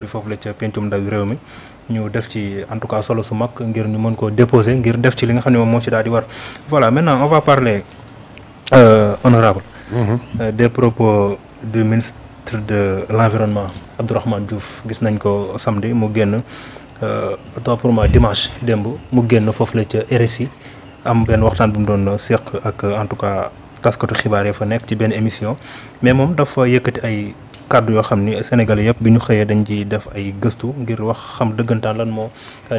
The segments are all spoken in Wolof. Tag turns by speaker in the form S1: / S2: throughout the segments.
S1: foofu la ca pencum ndawi réew mi ñu def ci en tout cas solo su mag ngir ñu mën koo déposer ngir def ci li nga xam ne moom moo ci daal di war. Voilà, maintenant on va parler honorable des propos du ministre de l'environnement Abdourahmane Diouf. Gis nañ ko samedi mu génn autant pour moi dimanche démb mu génn foofu la ca RSI am benn waxtaan bu mu doon seq ak en tout cas taskatu xibaar yi fa nekk ci benn émission, mais moom dafa yëkkati ay kàddu yoo xam ni Sénégalais yëpp bi ñu xëyee dañ ci def ay gëstu ngir wax xam dëggantaan lan moo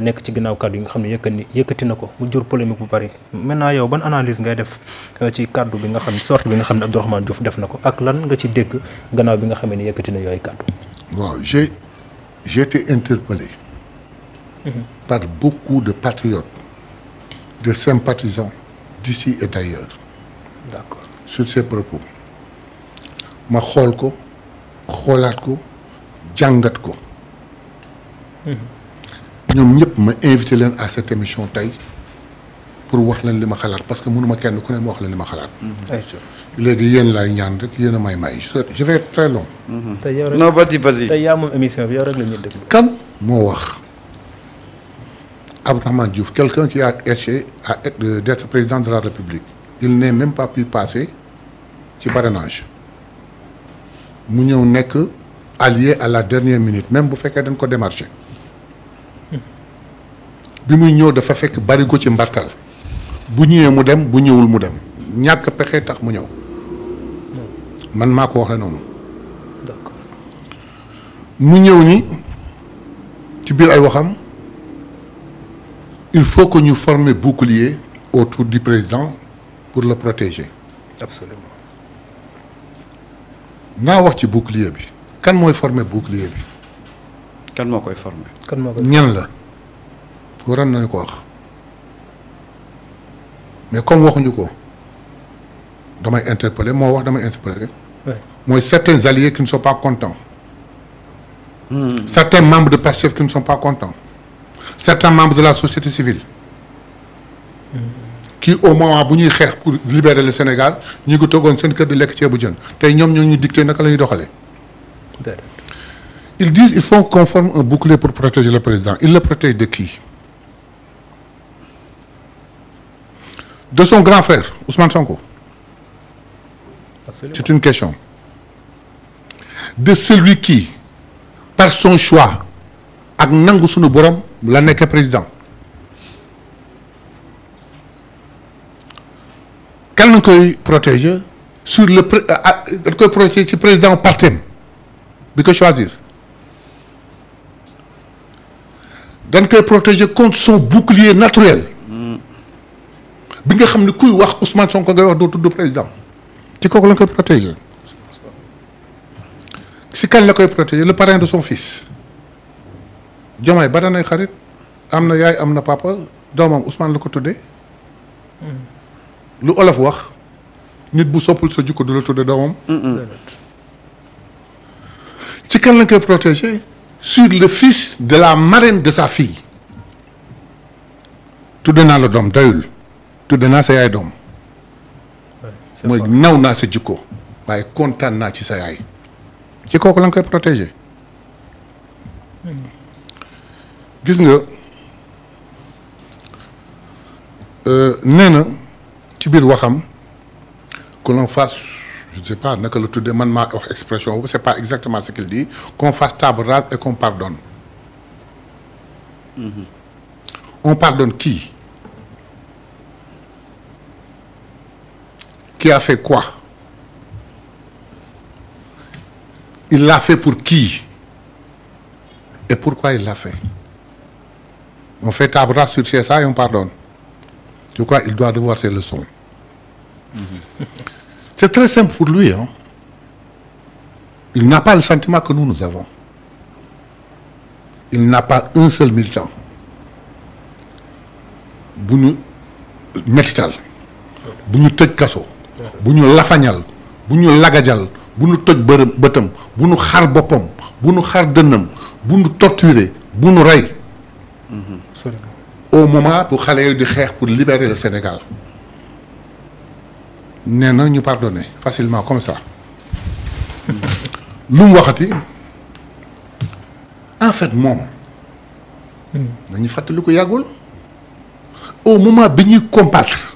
S1: nekk ci ginnaaw kàddu yi nga xam ne yëkkati na ko mu jur polémique bu bari. Maintenant yow ban analyse ngay def ci kàddu bi nga xam ne sorte bi nga xam ne Abdourahmane Diouf def na ko ak lan nga ci dégg gannaaw bi nga xam ne yëkkati na yooyu kàddu.
S2: waaw j'ai été interpellé par beaucoup de patriotes, de sympathisants d'ici et d'ailleurs.
S1: D'accord.
S2: Sur ces propos ma xool ko xoolaat ko jàngat ko ñoom ñëpp ma invité leen à cette émission tey pour wax leen li ma xalaat parce que mënuma kenn ku ne ma wax leen li ma xalaat. léegi yéen laay ñaan rek yéen a may je vais être très long.
S1: non vas-y. tey yaa moom émission bi yow rek la ñuy déglu.
S2: kan moo wax Abdourahmane Diouf, quelqu'un qui a essayé d'être président de la République, il n'est même pas pu passer ci parrainage mu ñëw nekk allié à la dernière minute même bu fekkee dañ ko démarché bi muy ñëw dafa fekk bari ko ci mbartal bu ñëwee mu dem bu ñëwul mu dem ñàkk pexe tax mu ñëw man maa ko wax la noonu.
S1: D'accord.
S2: mu ñëw ni ci biir ay waxam il faut que ñu former bouclier autour du président pour le protéger.
S1: Absolument.
S2: naa wax ci bouclier bi kan mooy former bouclier bi.
S3: kan moo koy former.
S1: kan moo koy
S2: ñan la waroon nañu ko wax mais comme waxuñu ko damay interpeller moo wax damay interpeller. mooy certains alliés qui ne sont pas contents. Certains membres de Pastef qui ne sont pas contents. Certains membres de la société civile. Qui au moment bu ñuy xeex pour libérer le Sénégal ñu ngi toogoon seen kër di lekk ceebu jën tey ñoom ñoo ñu dicté naka la ñuy doxalee. Ils disent il faut qu'on forme un bouclier pour protéger le président. Il le protège de qui? De son grand frère Ousmane Sonko.
S1: Absolument.
S2: C'est une question. De celui qui par son choix ak nangu sunu borom la nekk président. kan lañ koy protéger sur le dañ koy protéger ci président partem bi ko choisir dañ koy protéger contre son bouclier naturel bi nga xam ne kuy wax Ousmane Sonko ngay wax doo tudd président ci kooku lañ koy protéger si kan la koy protéger le parrain de son fils Diomaye ba danay xarit am na yaay am na papa doomam Ousmane la ko tuddee lu olof wax nit bu soppul sa jikko du la tudde doomam ci kan lañ koy protéger sur le fils de la marraine de sa fille tudde naa la doom dayul tudde naa sa yaay doom mooy naw naa sa jikko waaye kontaan naa ci sa yaay ci kooku lañ koy protéger gis nga nee na ci biir waxam que l'on fasse je ne sais pas naka la tuddee man maa wax expression boobu c'est pas exactement ce qu'il dit qu'on fasse table rase et qu'on pardonne. On pardonne qui a fait quoi? Il l'a fait pour qui et pourquoi il l'a fait? On fait table rase sur ça et on pardonne. Je crois qu'il doit revoir ses leçons. C'est très simple pour lui, hein. Il n'a pas le sentiment que nous avons. Il n'a pas un seul militant bu ñu mettital bu ñu tëj kaso bu ñu lafañal bu ñu lagajal bu ñu toj bëtam bu ñu xar boppam bu ñu xar dënnam bu ñu torturer bu ñu rey au moment bu xale yooyu di xeex pour libérer le Sénégal nee na ñu pardonner facilement comme ça lu mu waxati en fait moom nañu fàttali ko yàggul au moment bi ñuy combattre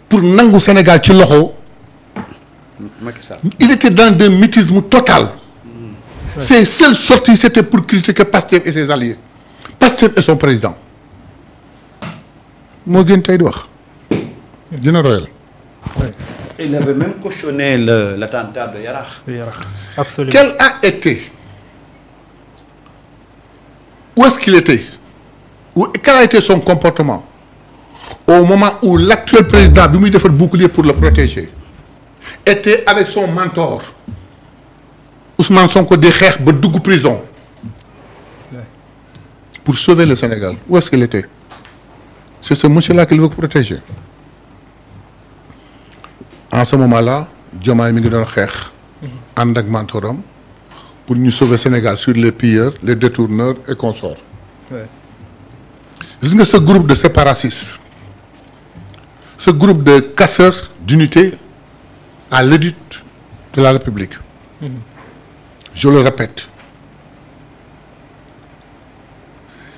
S2: pour nangu Sénégal ci loxo
S3: Macky Sall.
S2: il était dans un mutisme total. Ses seules sorties c'était pour critiquer Pastef et ses alliés Pastef et son président moo gën tey di wax dina royal.
S3: Il avait même cautionné l'attentat de Yarakh.
S1: Absolument.
S2: Quel a été, où est-ce qu'il était, quel a été son comportement au moment où l'actuel président bi muy defal bouclier pour le protéger était avec son mentor Ousmane Sonko di xeex ba dugg prison pour sauver le Sénégal. Où est-ce qu'il était? C'est ce monsieur-là qu'il veut protéger. En ce moment-là Diomaye mi ngi doon xeex ànd ak mentoram pour ñu sauver Sénégal sur les pilleurs les détourneurs et consorts. Gis nga ce groupe de séparatistes, ce groupe de casseurs d'unité à l'édite de la République. Je le répète,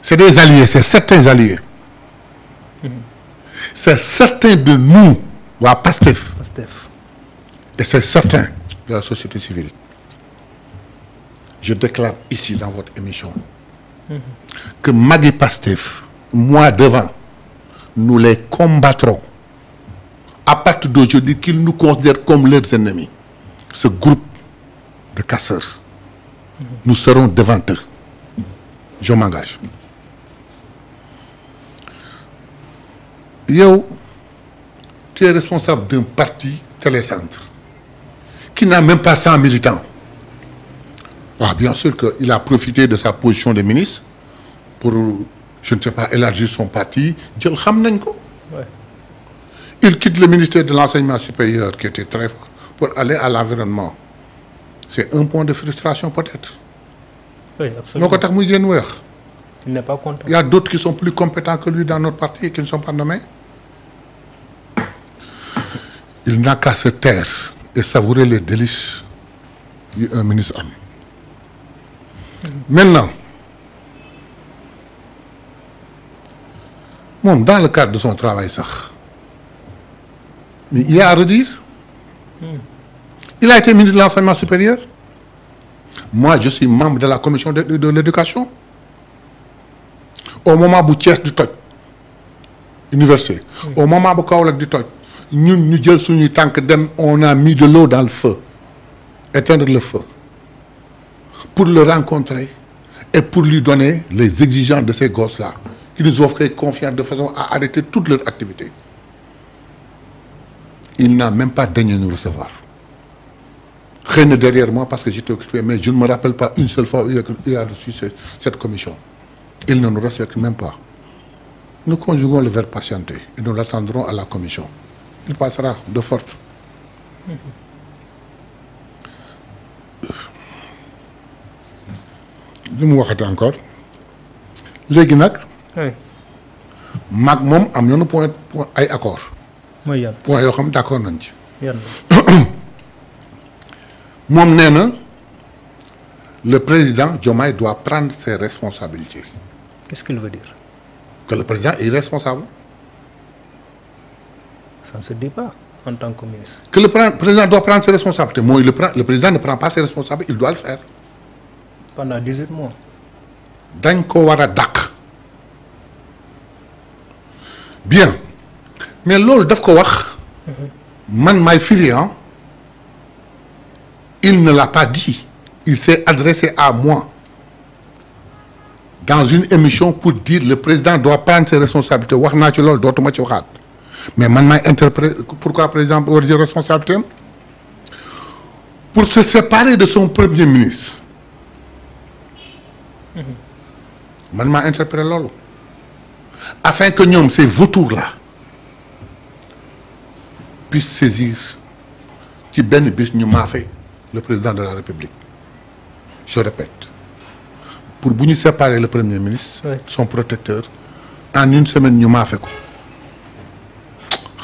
S2: c'est des alliés, c'est certains alliés. C'est certains de nous waa Pastef et c'est certain de la société civile. Je déclare ici dans votre émission que Magui Pastef, moi devant, nous les combattrons à partir d'aujourd'hui qu'ils nous considèrent comme leurs ennemis. Ce groupe de casseurs, nous serons devant eux. Je m'engage. Yow, tu es responsable d'un parti télécentre qui n'a même pas 100 militants. Ah, bien sûr qu'il a profité de sa position de ministre pour, je ne sais pas, élargir son parti. Il quitte le ministère de l'enseignement supérieur qui était très fort pour aller à l'environnement. C'est un point de frustration peut-être.
S1: Oui, absolument.
S2: Il n'est pas content. Il y a d'autres qui sont plus compétents que lui dans notre parti et qui ne sont pas nommés. Il n'a qu'à se taire et savourer les délices qu'un ministre a. Maintenant, dans le cadre de son travail, mais il y a à redire. Il a été ministre de l'enseignement supérieur. Moi, je suis membre de la commission de l'éducation. Au moment où Thiès du toj université, au moment où Kaolack du toj, nous jël suñu tànk dem, on a mis de l'eau dans le feu, éteindre le feu, pour le rencontrer et pour lui donner les exigences de ces gosses-là, qui nous offrent confiance de façon à arrêter toutes leurs activités. Il n'a même pas daigné nous recevoir. Rien derrière moi parce que j'étais occupé, mais je ne me rappelle pas une seule fois où il a reçu cette commission. Il ne nous respecte même pas. Nous conjuguons le verbe patienter et nous l'attendrons à la commission. Il passera de force. li mu waxati encore léegi nag. maag moom am nañu point ay accord.
S1: mooy yan
S2: point yoo xam d'accord nañ ci.
S1: yan
S2: moom nee na le président Diomaye doit prendre ses responsabilités.
S1: Qu'est-ce qu'il veut dire?
S2: Que le président est irresponsable.
S1: Ça ne se dit pas en tant que ministre.
S2: Que le président doit prendre ses responsabilités. Moi, le président ne prend pas ses responsabilités, il doit le faire.
S1: Pendant 18 mois.
S2: Dañ ko war a dàq. Bien. Mais loolu daf ko wax. Man maay firi hein. Il ne l'a pas dit. Il s'est adressé à moi dans une émission pour dire le président doit prendre ses responsabilités. Wax naa ci loolu dootuma ci waxaat. Mais man maay interpréter pourquoi le président war jël responsabilité am pour se séparer de son premier ministre. Man maa interpréter loolu afin que ñoom ces vautours-là puissent saisir ci benn bés ñu maafe le président de la République. Je répète, pour bu ñu séparer le premier ministre, son protecteur, en une semaine ñu maafe ko.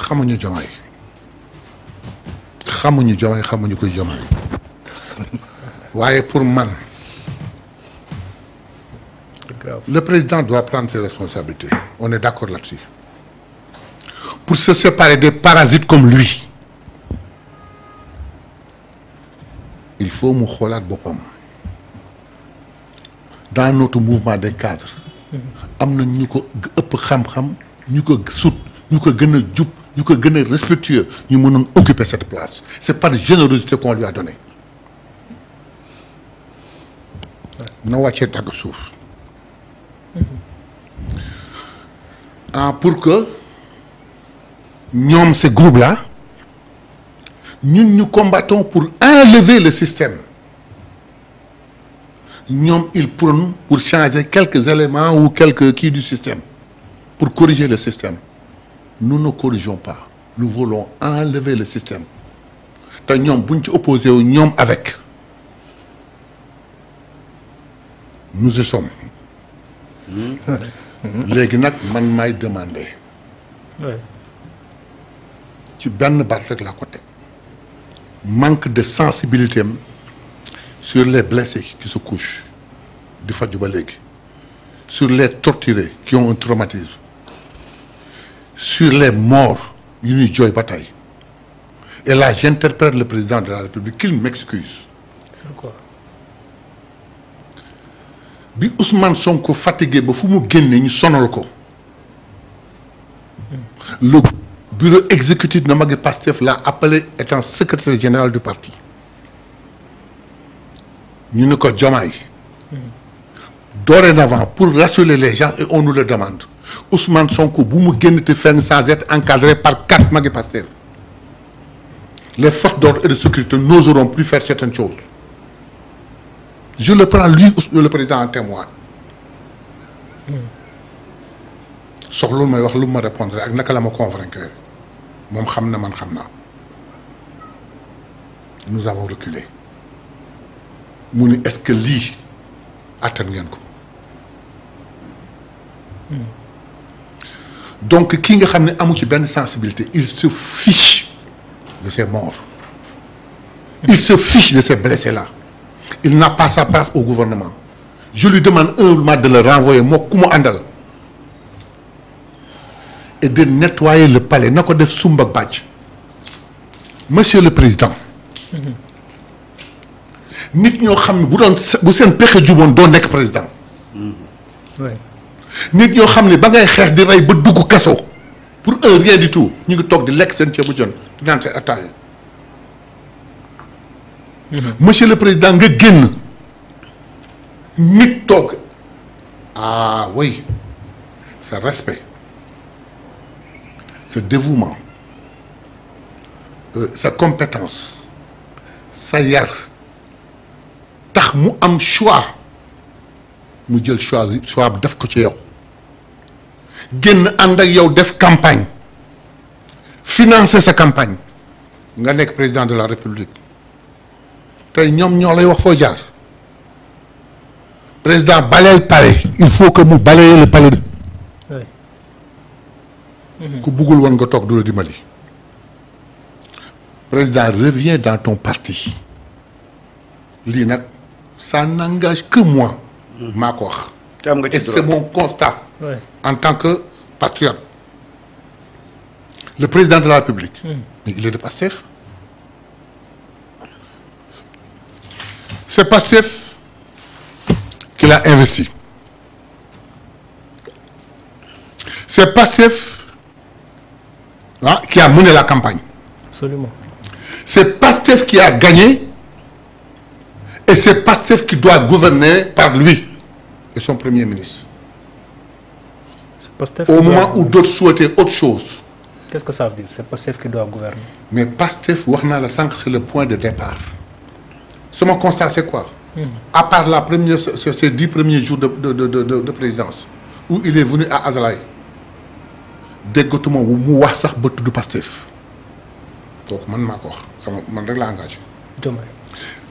S2: xamuñu Diomaye xamuñu koy Diomaye waaye pour man
S1: C'est grave.
S2: Le président doit prendre ses responsabilités. On est d'accord là-dessus. Pour se séparer des parasites comme lui, il faut mu xoolaat boppam. Dans notre mouvement des cadres, am na ñu ko ëpp xam-xam, ñu ko sut, ñu ko gën a jub, ñu ko gën a respectueux, ñu mën a occuper cette place. C'est par générosité qu'on lui a donné. Na wàccee tàgg suuf. Pour que ñoom ces groupes-là, nous combattons pour enlever le système. Ñoom ils prônent pour changer quelques éléments ou quelques qui du système, pour corriger le système. Nous ne corrigeons pas. Nous voulons enlever le système. te ñoom buñ ci opposé wu ñoom avec nous y sommes. léegi nag man maay demandé. ci benn baat rek laa ko teg. manque de sensibilité am sur les blessés qui se couchent di faju ba léegi, sur les torturés qui ont un traumatisme, sur les morts yu ñuy jooy ba tey. Et là j'interpelle le président de la République qu'il m'excuse.
S1: Sur quoi?
S2: Bi Ousmane Sonko fatigué ba fu mu génne ñu sonal ko. Le bureau exécutif de Magui Pastef l'a appelé étant secrétaire général du parti. Ñu ne ko Diomaye. Dorénavant, pour rassurer les gens, et on nous le demande, Ousmane Sonko bu mu génn te fenn sans être encadré par 4 Magui Pastef. Les forces d'ordre et de sécurité n'oseront plus faire certaines choses. Je le prends lui le président en témoin. soxlu may wax lu ma répondre ak naka la ma convaincre moom xam na man xam naa. Nous avons reculé. mu ni est-ce que lii attan ngeen ko. donc kii nga xam ne amu ci benn sensibilité il se fiche de ces morts. Il se fiche de ces blessés-là. Il n'a pas sa place au gouvernement. Je lui demande humblement de le renvoyer moo ku mu àndal et de nettoyer le palais na ko def sumba bàcc. Monsieur le Président, nit ñoo xam ne bu doon bu seen pexe juboon doo nekk président. nit ñoo xam ne ba ngay xeex di rey ba dugg kaso pour un rien du tout ñu ngi toog di lekk seen ceebu jën di naan seen ataaya. Monsieur le Président nga génn nit toog ah oui ce respect ce dévouement sa compétence sa yar tax mu am choix mu jël choix def ko ci yow génn ànd ak yow def campagne financer sa campagne nga nekk président de la République tey ñoom ñoo lay wax foo jaar président baleel palais il faut que mu balayer le palais. ku buggul woon nga toog du la dimbali. président reviens dans ton parti lii nag ça n'engage que moi. maa ko wax. et c'est mon constat. en tant que patriote. le président de la République. mais il est de Pastef. c'est Pastef qui l'a investi. C'est Pastef qui a mené la campagne.
S1: Absolument.
S2: C'est Pastef qui a gagné et c'est Pastef qui doit gouverner par lui et son premier ministre.
S1: Pastef
S2: au moment où d'autres souhaitaient autre chose.
S1: Qu'est-ce que ça veut dire? C'est Pastef qui doit gouverner.
S2: Mais Pastef, wax naa la sànq, c'est le point de départ. Mon constat, c'est quoi? À part la première, ces 10 premiers jours de présidence, où il est venu à Azalaï, déggatuma mu wax sax ba tudd Pastef. Donc man maa ko wax sama man rek la engagé.
S1: Diomaye.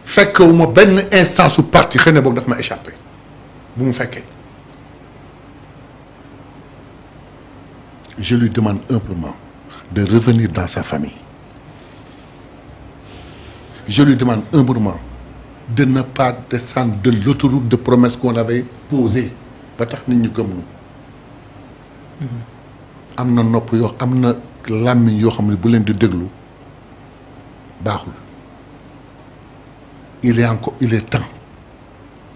S2: fekkewuma benn instance su parti xëy na boog daf ma échappé bu mu fekkee. Je lui demande humblement de revenir dans sa famille. Je lui demande humblement de ne pas descendre de l'autoroute de promesses qu'on avait posée ba tax nit ñi gëm nu am na nopp yoo am na làmmiñ yoo xam ne bu leen di déglu baaxul il est temps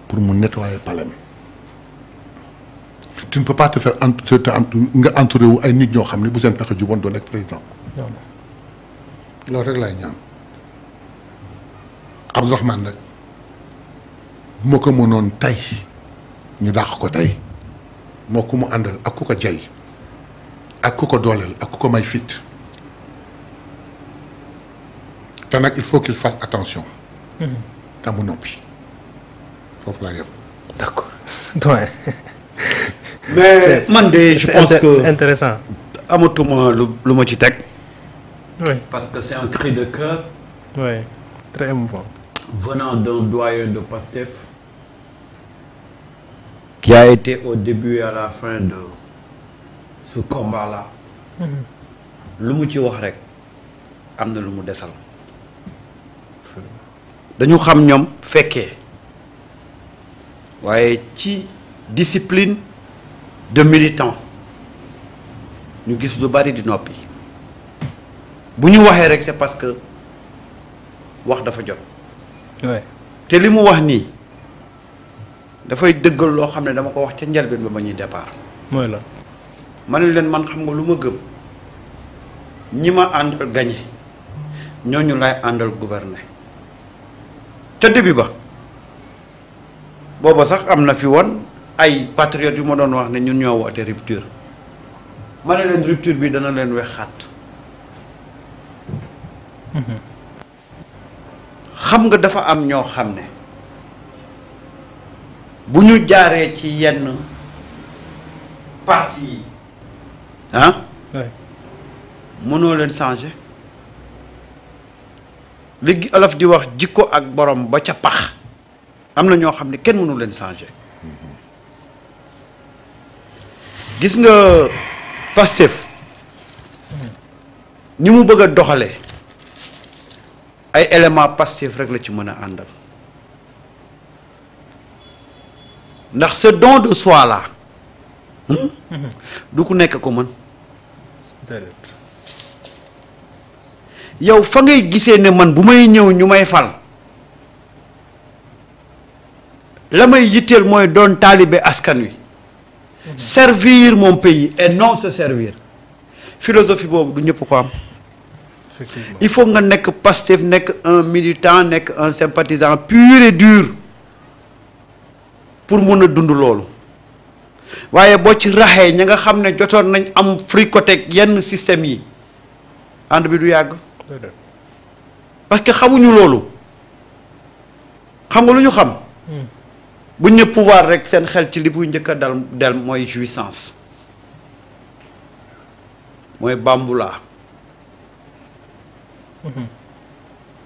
S2: pour mu nettoyer palais. Tu ne peux pas te faire nga entouré wu ay nit ñoo xam ne bu seen pexe juboon doo nekk président loolu rek laay ñaan Abdourahmane nag bu ma ko mënoon tey ñu dàq ko tey moo ku mu àndal ak ku ko jay ak ku ko dooleel ak ku ko may fit te nag il faut qu'il fasse attention te mu noppi foofu laa yem.
S1: D'accord. doyen.
S3: mais man de je pense que
S1: intéressant.
S3: amatuma lu ma ci teg.
S1: Oui.
S3: Parce que c'est un cri de cœur.
S1: Oui, très émouvant.
S3: Venant d'un doyen de Pastef qui a été au début et à la fin de ce combat-là. lu mu ci wax rek am na lu mu desal. dañu xam ñoom fekkee waaye ci discipline de militant ñu gis lu bari di noppi bu ñu waxee rek c'est parce que wax dafa jot.
S1: Oui.
S3: te li mu wax nii dafay dëggal loo xam ne dama ko wax ca njëlbeen ba ñuy départ.
S1: mooy la.
S3: ma ne leen man xam nga lu ma gëm ñi ma àndal gagné ñooñu lay àndal gouverner ca début ba booba sax am na fi woon ay patriotes yu ma doon wax ne ñun ñoo woote rupture ma ne leen rupture bi dana leen wex xaat xam nga dafa am ñoo xam ne bu ñu jaaree ci yenn parti yi ah
S1: Oui.
S3: mënoo leen changer léegi olof di wax jikko ak borom ba ca pax am na ñoo xam ne kenn mënu leen changer gis nga Pastef ni mu bëgg a doxalee ay éléments Pastef rek la ci mën a àndal ndax ce don de soi là du ku nekk ko mën
S1: Déedéet.
S3: yow fa ngay gisee ne man bu may ñëw ñu may fal la may yitteel mooy doon taalibe askan wi servir mon pays et non se servir philosophie boobu du ñëpp ko am.
S1: Effectivement.
S3: Il faut nga nekk Pastef nekk un militant nekk un sympathisant pur et dur pour mun a dund loolu waaye boo ci raxee ña nga xam ne jotoon nañ am fricoté yenn système yi ànd bi du yàgg
S1: Déedéet.
S3: parce que xamuñu loolu xam nga lu ñu xam buñ ne pouvoir rek seen xel ci li buy njëkk a del mooy jouissance mooy bambula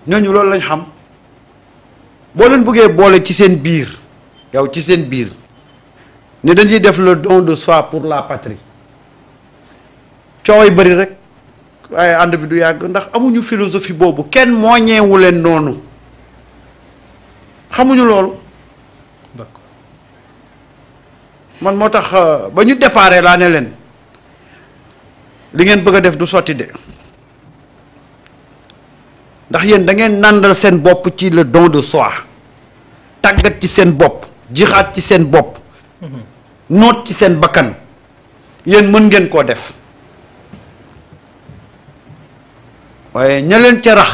S3: ñooñu loolu lañ xam boo leen bëggee boole ci seen biir yow ci seen biir ne dañuy def le don de soi pour la patrie cooway bëri rek waaye ànd bi du yàgg ndax amuñu philosophie boobu kenn moo ñeewu leen noonu xamuñu loolu
S1: D'accord.
S3: man moo tax ba ñu déparé laa ne leen li ngeen bëgg a def du sotti de ndax yéen da ngeen nàndal seen bopp ci le don de soi tàggat ci seen bopp jixaat ci seen bopp noot ci seen bakkan yéen mën ngeen koo def waaye ña leen ca rax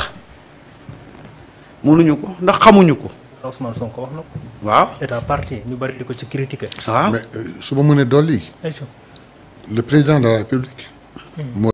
S3: mënuñu ko ndax xamuñu ko
S1: Ousmane Sonko wax na ko.
S3: waaw
S1: état parti ñu bari di ko ci critiquer.
S3: waaw
S2: mais su ma mënee dolli
S1: Ayca.
S2: le président de la République.